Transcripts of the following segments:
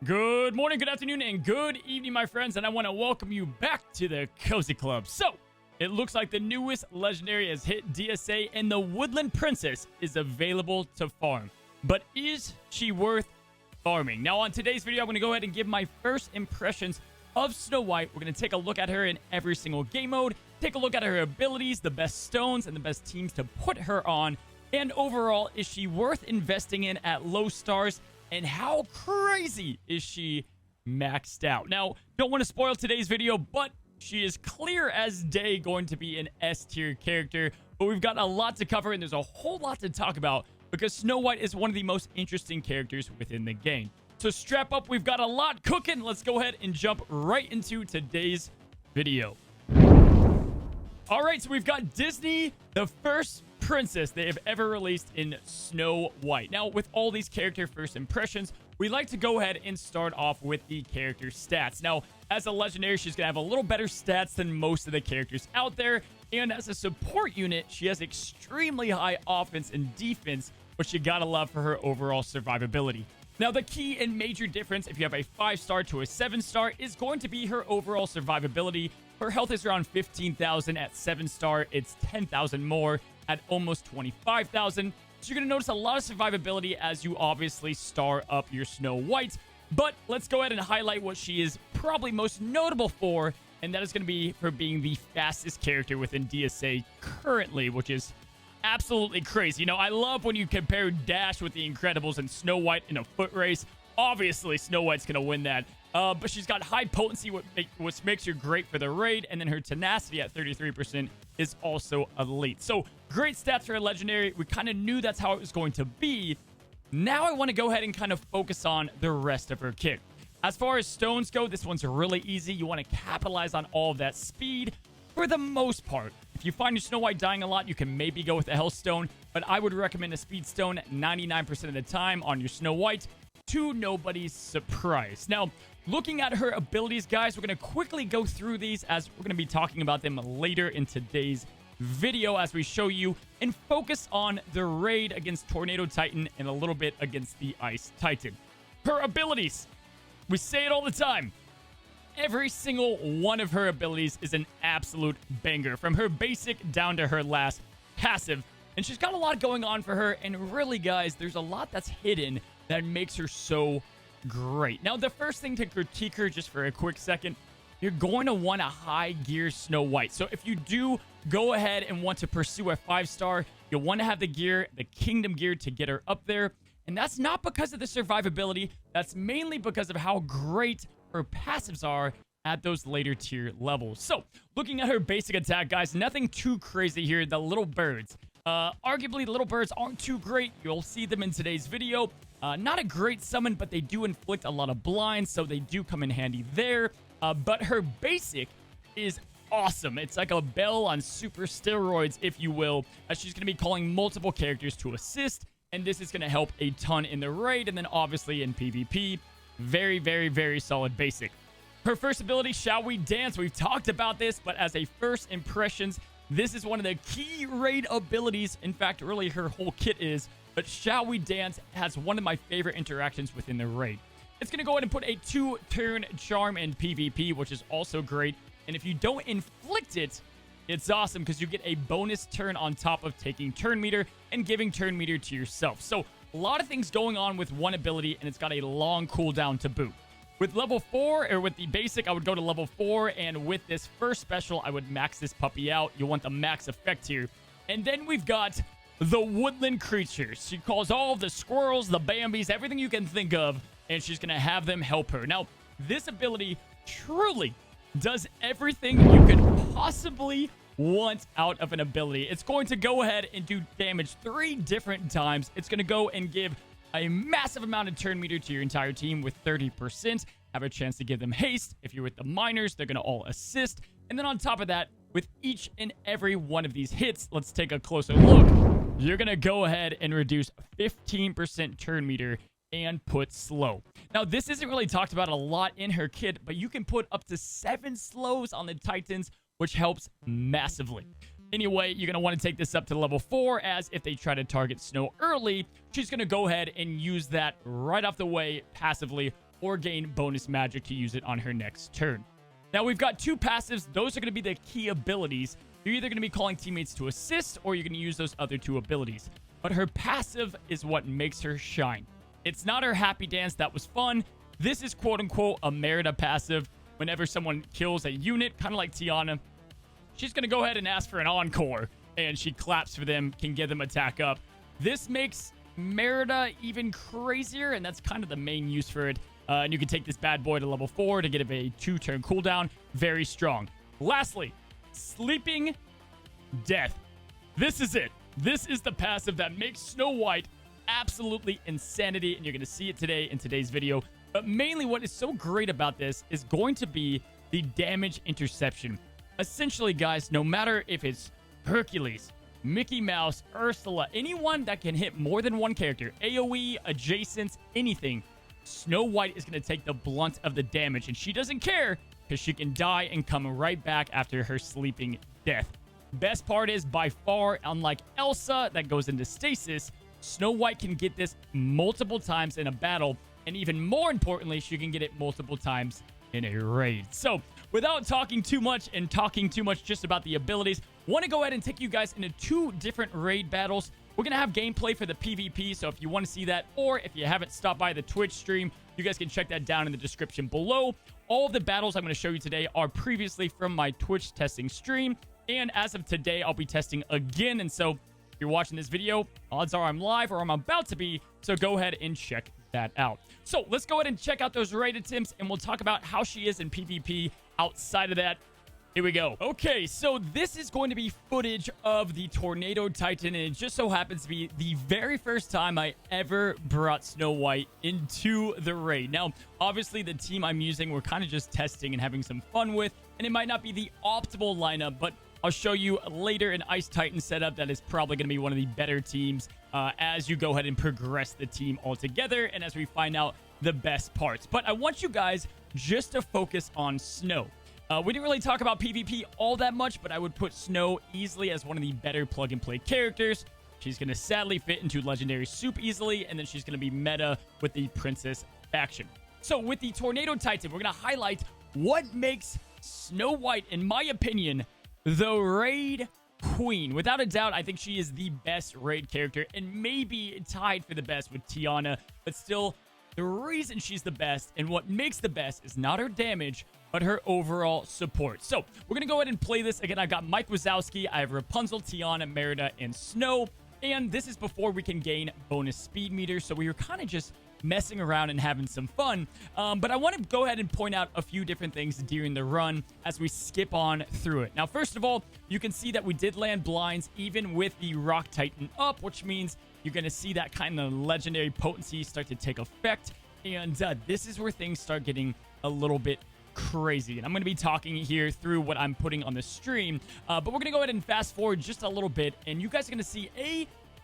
Good morning, good afternoon, and good evening, my friends, and I want to welcome you back to the Cozy Club. So, it looks like the newest legendary has hit DSA, and the Woodland Princess is available to farm. But is she worth farming? Now, on today's video, I'm going to go ahead and give my first impressions of Snow White. We're going to take a look at her in every single game mode, take a look at her abilities, the best stones, and the best teams to put her on. And overall, is she worth investing in at low stars? And how crazy is she maxed out? Now, don't want to spoil today's video, but she is clear as day going to be an S tier character. But we've got a lot to cover, and there's a whole lot to talk about because Snow White is one of the most interesting characters within the game. So strap up, we've got a lot cooking. Let's go ahead and jump right into today's video. All right, so we've got Disney, the first princess they have ever released in Snow White. Now, with all these character first impressions, we like to go ahead and start off with the character stats. Now, as a legendary, she's going to have a little better stats than most of the characters out there. And as a support unit, she has extremely high offense and defense, which you got to love for her overall survivability. Now, the key and major difference if you have a 5-star to a 7-star is going to be her overall survivability. Her health is around 15,000 at 7-star. It's 10,000 more at almost 25,000. So you're going to notice a lot of survivability as you obviously star up your Snow White. But let's go ahead and highlight what she is probably most notable for, and that is going to be for being the fastest character within DSA currently, which is absolutely crazy. You know, I love when you compare Dash with the Incredibles and Snow White in a foot race. Obviously, Snow White's going to win that. But she's got high potency, which makes her great for the raid. And then her tenacity at 33% is also elite. So, great stats for a legendary. We kind of knew that's how it was going to be. Now I want to go ahead and kind of focus on the rest of her kit. As far as stones go, this one's really easy. You want to capitalize on all of that speed for the most part. If you find your Snow White dying a lot, you can maybe go with a health stone. But I would recommend a speed stone 99% of the time on your Snow White, to nobody's surprise. Now, looking at her abilities, guys, we're going to quickly go through these as we're going to be talking about them later in today's video as we show you and focus on the raid against Tornado Titan and a little bit against the Ice Titan. Her abilities, we say it all the time. Every single one of her abilities is an absolute banger, from her basic down to her last passive. And she's got a lot going on for her. And really, guys, there's a lot that's hidden that makes her so great. Now, the first thing to critique her, just for a quick second, you're going to want a high gear Snow White. So if you do go ahead and want to pursue a 5-star, you'll want to have the gear, the Kingdom gear, to get her up there. And that's not because of the survivability. That's mainly because of how great her passives are at those later tier levels. So, looking at her basic attack, guys, nothing too crazy here. The little birds. Arguably, the little birds aren't too great. You'll see them in today's video. Not a great summon, but they do inflict a lot of blinds, so they do come in handy there. But her basic is awesome. It's like a Belle on super steroids, if you will, as she's going to be calling multiple characters to assist, and this is going to help a ton in the raid, and then obviously in PvP. Very, very, very solid basic. Her first ability, Shall We Dance? We've talked about this, but as a first impressions, this is one of the key raid abilities. In fact, really her whole kit is. But Shall We Dance has one of my favorite interactions within the raid. It's going to go ahead and put a 2-turn charm in PvP, which is also great. And if you don't inflict it, it's awesome because you get a bonus turn on top of taking turn meter and giving turn meter to yourself. So a lot of things going on with one ability, and it's got a long cooldown to boot. With level 4, or with the basic, I would go to level 4, and with this first special, I would max this puppy out. You want the max effect here. And then we've got the woodland creatures. She calls all of the squirrels, the Bambis, everything you can think of, and she's going to have them help her. Now, this ability truly does everything you could possibly want out of an ability. It's going to go ahead and do damage 3 different times. It's going to go and give a massive amount of turn meter to your entire team with 30%. Have a chance to give them haste. If you're with the miners, they're going to all assist. And then on top of that, with each and every one of these hits, let's take a closer look. You're going to go ahead and reduce 15% turn meter and put slow. Now, this isn't really talked about a lot in her kit, but you can put up to 7 slows on the Titans, which helps massively. Anyway, you're going to want to take this up to level 4, as if they try to target Snow early, she's going to go ahead and use that right off the way passively or gain bonus magic to use it on her next turn. Now, we've got 2 passives. Those are going to be the key abilities. You're either going to be calling teammates to assist, or you're going to use those other 2 abilities. But her passive is what makes her shine. It's not her happy dance. That was fun. This is quote-unquote a Merida passive. Whenever someone kills a unit, kind of like Tiana, she's going to go ahead and ask for an encore, and she claps for them, can get them attack up. This makes Merida even crazier, and that's kind of the main use for it. And you can take this bad boy to level 4 to get a 2-turn cooldown. Very strong. Lastly, Sleeping Death. This is it. This is the passive that makes Snow White absolutely insanity, and you're going to see it today in today's video. But mainly what is so great about this is going to be the damage interception. Essentially, guys, no matter if it's Hercules, Mickey Mouse, Ursula, anyone that can hit more than one character, AoE, adjacents, anything, Snow White is going to take the blunt of the damage, and she doesn't care because she can die and come right back after her Sleeping Death. Best part is, by far, unlike Elsa that goes into stasis, Snow White can get this multiple times in a battle, and even more importantly, she can get it multiple times in a raid. So, without talking too much and talking too much just about the abilities, want to go ahead and take you guys into 2 different raid battles. We're going to have gameplay for the PvP, so if you want to see that, or if you haven't stopped by the Twitch stream, you guys can check that down in the description below. All of the battles I'm going to show you today are previously from my Twitch testing stream, and as of today, I'll be testing again, and so if you're watching this video, odds are I'm live or I'm about to be, so go ahead and check that out. So let's go ahead and check out those raid attempts, and we'll talk about how she is in PvP outside of that. Here we go. Okay, so this is going to be footage of the Tornado Titan, and it just so happens to be the very first time I ever brought Snow White into the raid. Now, obviously, the team I'm using, we're kind of just testing and having some fun with, and it might not be the optimal lineup, but I'll show you later an Ice Titan setup that is probably going to be one of the better teams as you go ahead and progress the team altogether, and as we find out the best parts. But I want you guys just to focus on Snow. We didn't really talk about PvP all that much, but I would put Snow easily as one of the better plug-and-play characters. She's going to sadly fit into Legendary Soup easily, and then she's going to be meta with the Princess faction. So with the Tornado Titan, we're going to highlight what makes Snow White, in my opinion, the raid queen. Without a doubt, I think she is the best raid character, and maybe tied for the best with Tiana, but still, the reason she's the best and what makes the best is not her damage, but her overall support. So we're going to go ahead and play this. Again, I've got Mike Wazowski, I have Rapunzel, Tiana, Merida, and Snow. And this is before we can gain bonus speed meters. So we were kind of just messing around and having some fun. But I want to go ahead and point out a few different things during the run as we skip on through it. Now, first of all, you can see that we did land blinds even with the Rock Titan up, which means you're going to see that kind of legendary potency start to take effect. And this is where things start getting a little bit crazy. And I'm going to be talking here through what I'm putting on the stream. But we're going to go ahead and fast forward just a little bit. And you guys are going to see,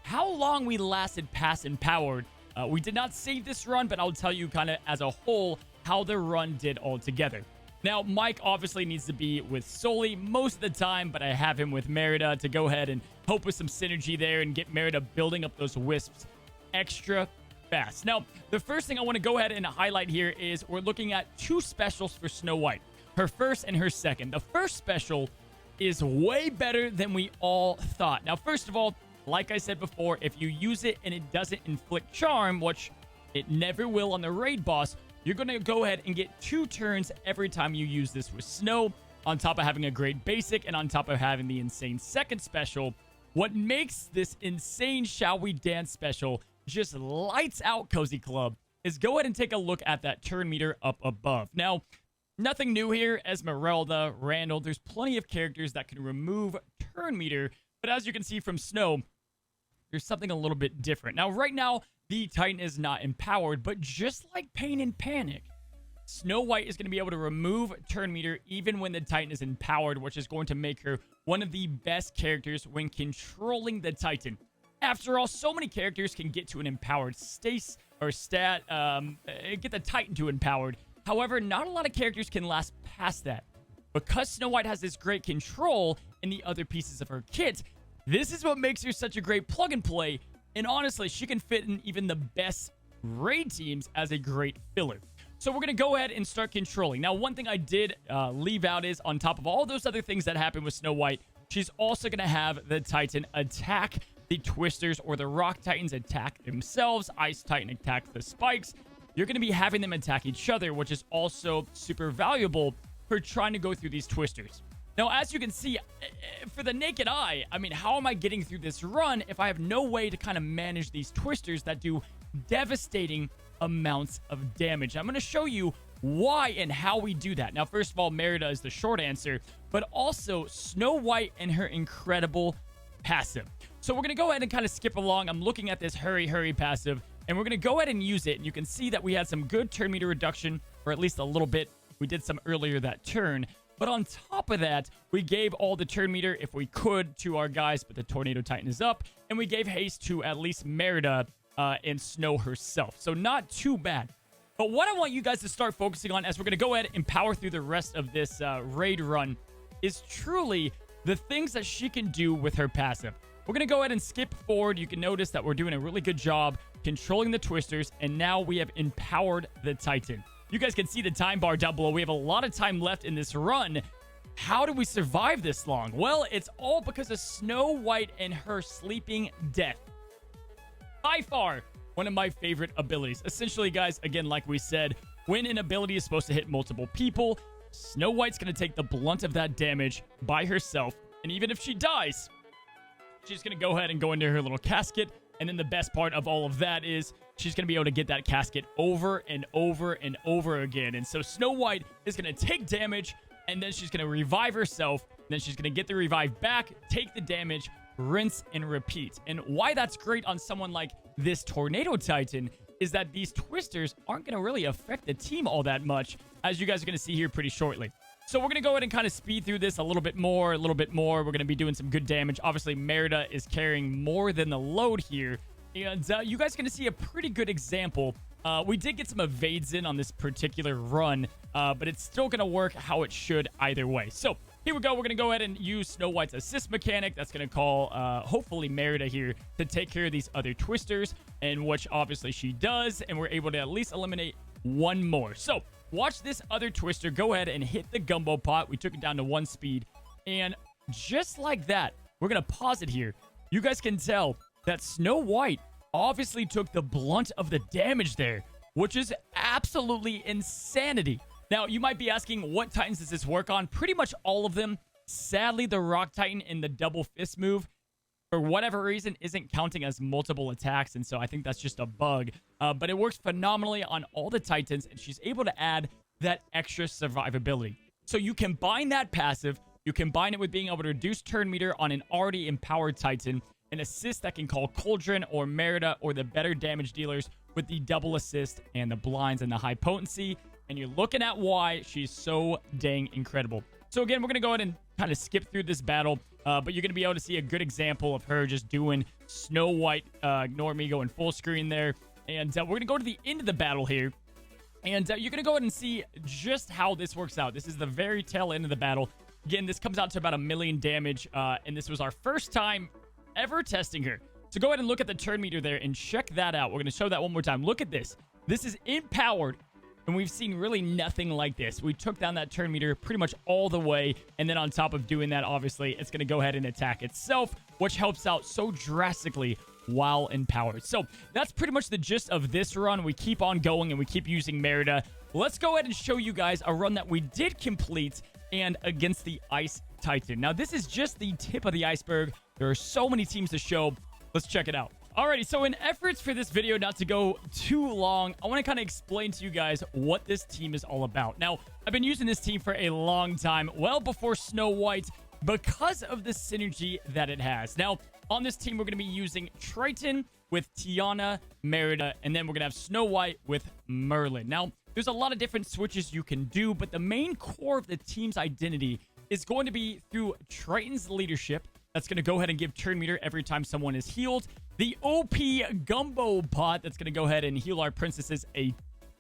how long we lasted past empowered. We did not save this run, but I'll tell you kind of as a whole how the run did altogether. Now, Mike obviously needs to be with Sully most of the time, but I have him with Merida to go ahead and hope with some synergy there and get Merida building up those wisps extra fast. Now, the first thing I want to go ahead and highlight here is we're looking at 2 specials for Snow White. Her first and her second. The first special is way better than we all thought. Now, first of all, like I said before, if you use it and it doesn't inflict charm, which it never will on the raid boss, you're going to go ahead and get 2 turns every time you use this with Snow, on top of having a great basic and on top of having the insane second special. What makes this insane Shall We Dance special just lights out, Cozy Club, is go ahead and take a look at that turn meter up above. Now, nothing new here. Esmeralda, Randall, there's plenty of characters that can remove turn meter, but as you can see from Snow, there's something a little bit different. Now, right now, the Titan is not empowered, but just like Pain and Panic, Snow White is going to be able to remove turn meter even when the Titan is empowered, which is going to make her one of the best characters when controlling the Titan. After all, so many characters can get to an empowered stat, get the Titan to empowered. However, not a lot of characters can last past that. Because Snow White has this great control in the other pieces of her kit, this is what makes her such a great plug and play. And honestly, she can fit in even the best raid teams as a great filler. So we're going to go ahead and start controlling. Now, one thing I did leave out is on top of all those other things that happen with Snow White, she's also going to have the Titan attack the Twisters, or the Rock Titans attack themselves. Ice Titan attacks the Spikes. You're going to be having them attack each other, which is also super valuable for trying to go through these Twisters. Now, as you can see, for the naked eye, I mean, how am I getting through this run if I have no way to kind of manage these Twisters that do devastating amounts of damage? I'm going to show you why and how we do that. Now, first of all, Merida is the short answer, but also Snow White and her incredible passive. So we're going to go ahead and kind of skip along. I'm looking at this hurry passive, and we're going to go ahead and use it. And you can see that we had some good turn meter reduction, or at least a little bit. We did some earlier that turn. But on top of that, we gave all the turn meter, if we could, to our guys, but the Tornado Titan is up. And we gave haste to at least Merida and Snow herself. So not too bad. But what I want you guys to start focusing on as we're going to go ahead and power through the rest of this raid run is truly the things that she can do with her passive. We're going to go ahead and skip forward. You can notice that we're doing a really good job controlling the Twisters, and now we have empowered the Titan. You guys can see the time bar down below. We have a lot of time left in this run. How do we survive this long? Well, it's all because of Snow White and her Sleeping Death. By far, one of my favorite abilities. Essentially, guys, again, like we said, when an ability is supposed to hit multiple people, Snow White's going to take the blunt of that damage by herself. And even if she dies, she's going to go ahead and go into her little casket. And then the best part of all of that is she's going to be able to get that casket over and over and over again. And so Snow White is going to take damage, and then she's going to revive herself. Then she's going to get the revive back, take the damage, rinse, and repeat. And why that's great on someone like this Tornado Titan is that these Twisters aren't going to really affect the team all that much, as you guys are going to see here pretty shortly. So we're going to go ahead and kind of speed through this a little bit more. We're going to be doing some good damage. Obviously, Merida is carrying more than the load here. And you guys are going to see a pretty good example. We did get some evades in on this particular run, but it's still going to work how it should either way. So here we go. We're going to go ahead and use Snow White's assist mechanic. That's going to call, hopefully, Merida here to take care of these other Twisters, and which obviously she does. And we're able to at least eliminate one more. So watch this other Twister go ahead and hit the gumbo pot. We took it down to 1 speed. And just like that, we're going to pause it here. You guys can tell that Snow White obviously took the blunt of the damage there, which is absolutely insanity. Now, you might be asking, what Titans does this work on? Pretty much all of them. Sadly, the Rock Titan in the double fist move, for whatever reason, isn't counting as multiple attacks, and so I think that's just a bug. But it works phenomenally on all the Titans, and she's able to add that extra survivability. So you combine that passive, you combine it with being able to reduce turn meter on an already empowered Titan, an assist that can call Cauldron or Merida or the better damage dealers with the double assist and the blinds and the high potency, and you're looking at why she's so dang incredible. So again, we're going to go ahead and kind of skip through this battle, but you're going to be able to see a good example of her just doing Snow White. Ignore me going full screen there. And we're going to go to the end of the battle here. And you're going to go ahead and see just how this works out. This is the very tail end of the battle. Again, this comes out to about 1 million damage. And this was our first time ever testing her. So go ahead and look at the turn meter there and check that out. We're going to show that one more time. Look at this. This is empowered. And we've seen really nothing like this. We took down that turn meter pretty much all the way. And then on top of doing that, obviously, it's going to go ahead and attack itself, which helps out so drastically while empowered. So that's pretty much the gist of this run. We keep on going and we keep using Merida. Let's go ahead and show you guys a run that we did complete and against the Ice Titan. Now, this is just the tip of the iceberg. There are so many teams to show. Let's check it out. Alrighty, so in efforts for this video not to go too long, I want to kind of explain to you guys what this team is all about. Now, I've been using this team for a long time, well before Snow White, because of the synergy that it has. Now, on this team, we're going to be using Triton with Tiana, Merida, and then we're going to have Snow White with Merlin. Now, there's a lot of different switches you can do, but the main core of the team's identity is going to be through Triton's leadership. That's going to go ahead and give turn meter every time someone is healed. The OP Gumbo Pot that's going to go ahead and heal our princesses a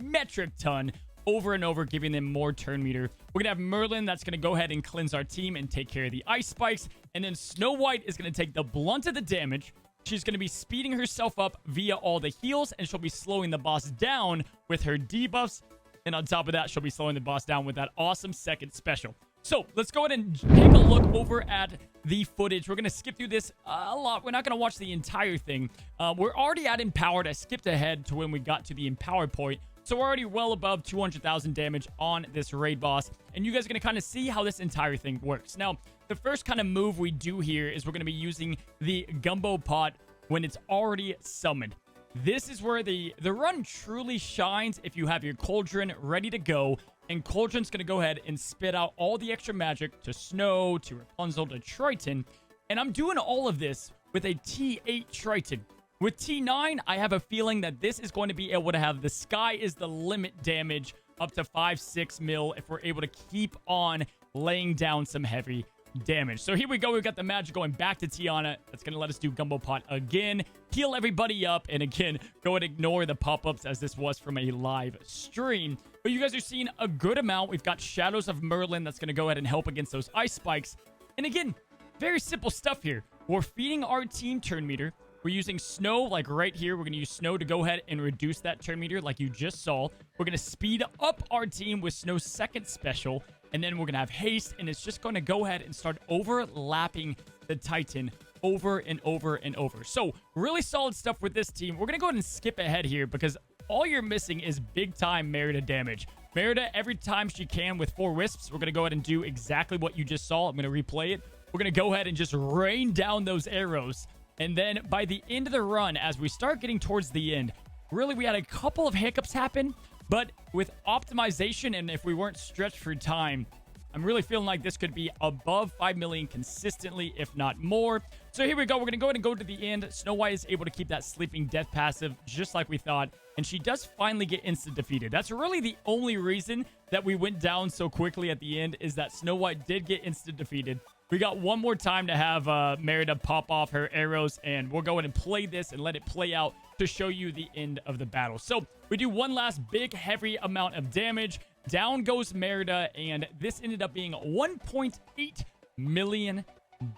metric ton over and over, giving them more turn meter. We're going to have Merlin that's going to go ahead and cleanse our team and take care of the ice spikes. And then Snow White is going to take the blunt of the damage. She's going to be speeding herself up via all the heals, and she'll be slowing the boss down with her debuffs. And on top of that, she'll be slowing the boss down with that awesome second special. So let's go ahead and take a look over at the footage. We're going to skip through this a lot. We're not going to watch the entire thing. We're already at Empowered. I skipped ahead to when we got to the Empowered point. So we're already well above 200,000 damage on this raid boss. And you guys are going to kind of see how this entire thing works. Now, the first kind of move we do here is we're going to be using the Gumbo Pot when it's already summoned. This is where the run truly shines if you have your Cauldron ready to go. And Cauldron's going to go ahead and spit out all the extra magic to Snow, to Rapunzel, to Triton. And I'm doing all of this with a T8 Triton. With T9, I have a feeling that this is going to be able to have the sky is the limit damage up to 5-6 mil if we're able to keep on laying down some heavy damage. So here we go. We've got the magic going back to Tiana. That's going to let us do Gumbo Pot again. Heal everybody up. And again, go and ignore the pop-ups as this was from a live stream. But you guys are seeing a good amount. We've got Shadows of Merlin that's going to go ahead and help against those ice spikes. And again, very simple stuff here. We're feeding our team turn meter. We're using Snow, like right here. We're going to use Snow to go ahead and reduce that turn meter like you just saw. We're going to speed up our team with Snow's second special. And then we're going to have Haste, and it's just going to go ahead and start overlapping the Titan over and over and over. So, really solid stuff with this team. We're going to go ahead and skip ahead here because all you're missing is big-time Merida damage. Merida, every time she can with 4 Wisps, we're going to go ahead and do exactly what you just saw. I'm going to replay it. We're going to go ahead and just rain down those arrows. And then by the end of the run, as we start getting towards the end, really we had a couple of hiccups happen. But with optimization and if we weren't stretched for time, I'm really feeling like this could be above 5 million consistently, if not more. So here we go. We're going to go ahead and go to the end. Snow White is able to keep that Sleeping Death passive just like we thought. And she does finally get instant defeated. That's really the only reason that we went down so quickly at the end is that Snow White did get instant defeated. We got one more time to have Merida pop off her arrows, and we'll go ahead and play this and let it play out to show you the end of the battle. So we do one last big, heavy amount of damage. Down goes Merida, and this ended up being 1.8 million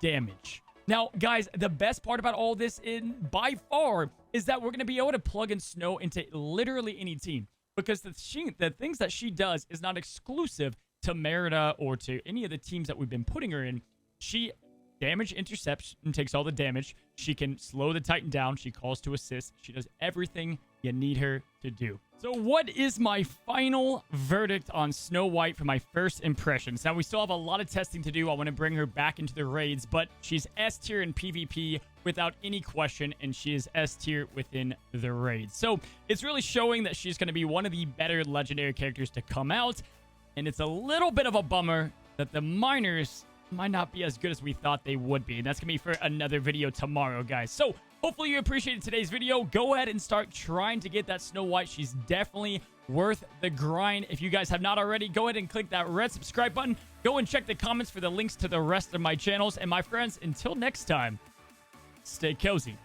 damage. Now, guys, the best part about all this by far is that we're going to be able to plug in Snow into literally any team because the things that she does is not exclusive to Merida or to any of the teams that we've been putting her in. She damage intercepts and takes all the damage. She can slow the Titan down. She calls to assist. She does everything you need her to do. So what is my final verdict on Snow White for my first impressions? Now, we still have a lot of testing to do. I want to bring her back into the raids, but she's S tier in PvP without any question, and she is S tier within the raids. So it's really showing that she's going to be one of the better legendary characters to come out, and it's a little bit of a bummer that the miners might not be as good as we thought they would be. And that's going to be for another video tomorrow, guys. So hopefully you appreciated today's video. Go ahead and start trying to get that Snow White. She's definitely worth the grind. If you guys have not already, go ahead and click that red subscribe button. Go and check the comments for the links to the rest of my channels. And my friends, until next time, stay cozy.